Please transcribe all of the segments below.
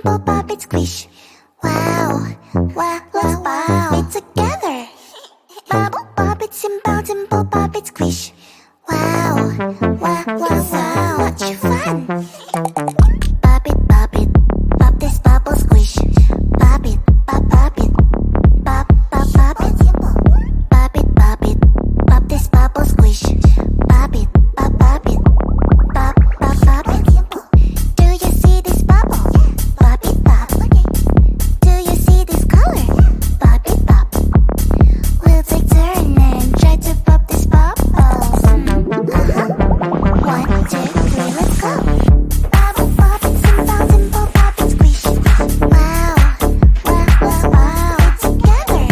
dimple, pop it, squish. Wow, wow, let's pop it together. Bubble, pop it, simple, dimple, pop it, squish. Wow, wow, wow, wow, much fun. Pop it, pop this bubble, squish. Pop it, pop it, pop, pop, pop it. Pop it, pop this bubble, squish. Pop it, pop it, pop, pop, pop it. Do you see this bubble? Pop it, pop. Do you see this color? Pop it, pop. We'll take turn and try to pop this bubble. 1, 2, 3, let's go. Bubble, pop it, simple, dimple, pop it, squish. Wow, wow, wow, wow, together.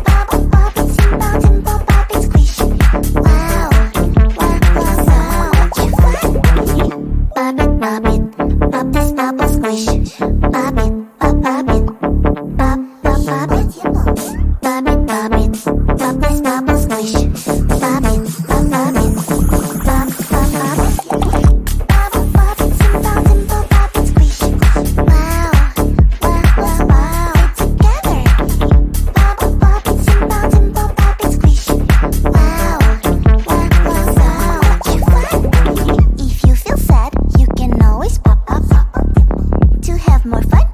Bubble, pop it, simple, dimple, pop it, squish. Wow, wow, wow, wow, much fun. Pop it, pop this bubble, squish. Pop it, pop it, pop, pop, pop it. Pop it, pop this bubble, squish. Pop it, pop it, pop, pop, pop it. Bubble, pop it, simple, dimple, pop it, squish. Wow, wow, wow, wow, together. Bubble, pop it, simple, dimple, pop it, squish. Wow, wow, wow, wow, much fun. If you feel sad, you can always pop, pop, pop. To have more fun,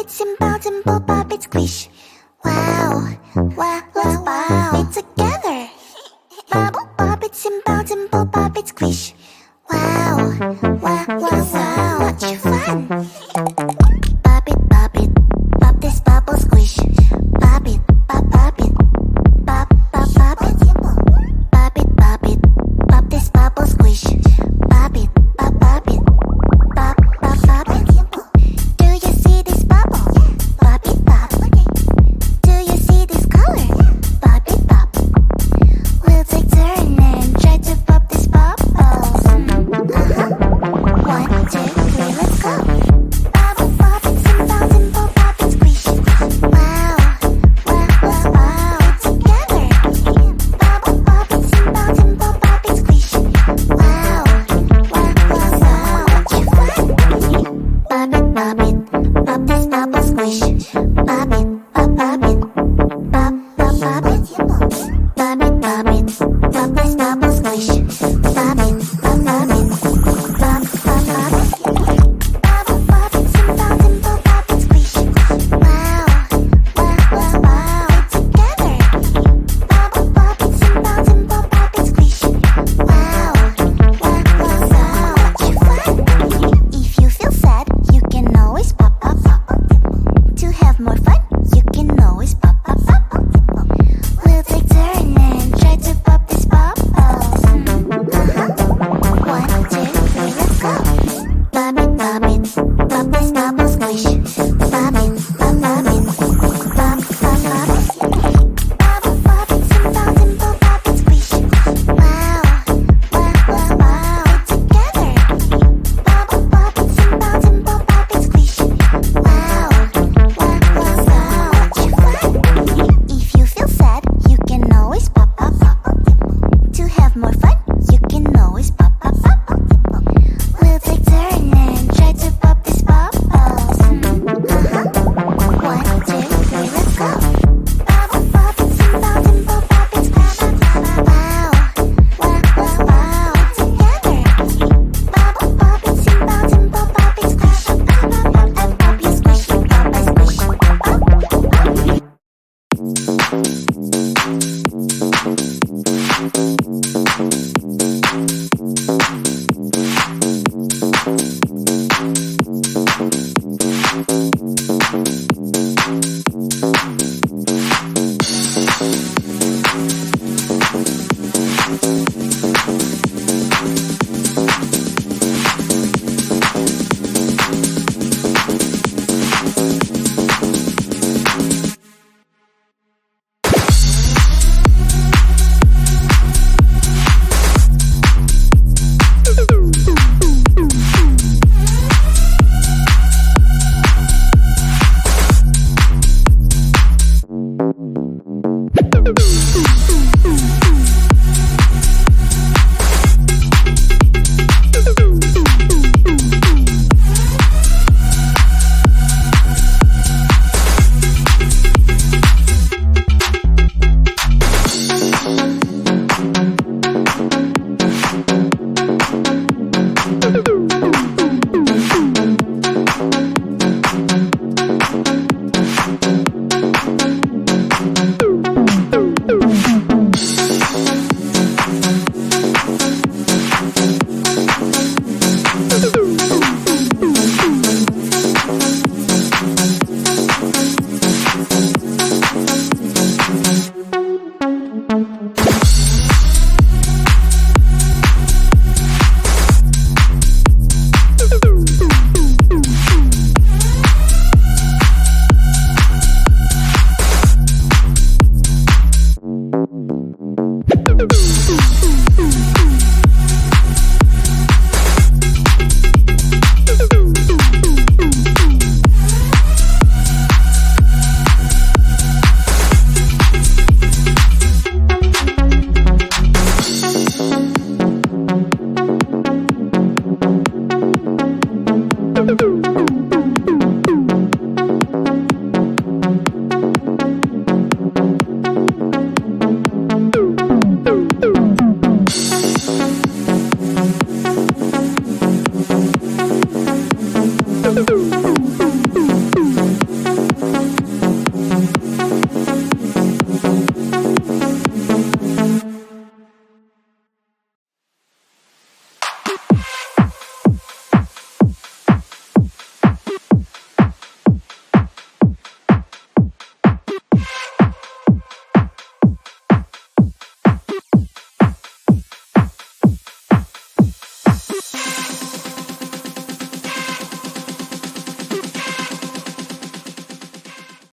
It's about and pop, it's squish. Wow, wow, let's wow it together. Bubble pop, it's about and pop, it's squish. Wow, wow, wow, wow, much fun. Pop it, pop this bubble squish. Pop it, pop it, pop it. Pop it, pop this bubble squish. Pop it, pop it, pop it. Do you see this bubble? Pop it, pop. Do you see this color? Pop it, pop. We'll take turn and try to pop this bubble. 1, 2, 3, let's go. Bubble pop, it's about and pop, it's squish. Wow, wow, wow, wow, it together. Bubble pop, it's about and pop, it's squish. Wow, wow, wow, wow, much fun. Pop this bubble squish. Pop it, pop it, pop it. Pop it, pop this bubble squish. Pop it, pop it, pop it. Bubble pop, it's about and pop, it's squish. Wow, wow, wow, wow, it together. Bubble pop, it's about and pop, it's squish. Wow, wow, wow, wow, much fun. If you feel sad, you can always pop. To have more fun, you can always pop. We'll take turn and try to pop this bubble. 1, 2, 3, let's go. Pop it, pop this bubble squish. Pop it, pop it, pop it. Bubble pop, it's about and pop, it's squish. Wow, wow, wow, wow, it together. Bubble pop, it's about and pop, it's squish. Wow, wow, wow, wow, much fun. If you feel sad, you can always pop. To have more fun, you can always pop. We'll take turn and try to pop this bubble. 1, 2, 3, let's go. Bubble pop, it's about and pop, it's squish. Wow, wow, wow, wow, it together. Bubble pop, it's about and pop, it's squish. Pop, you squish, pop, I squish. Pop.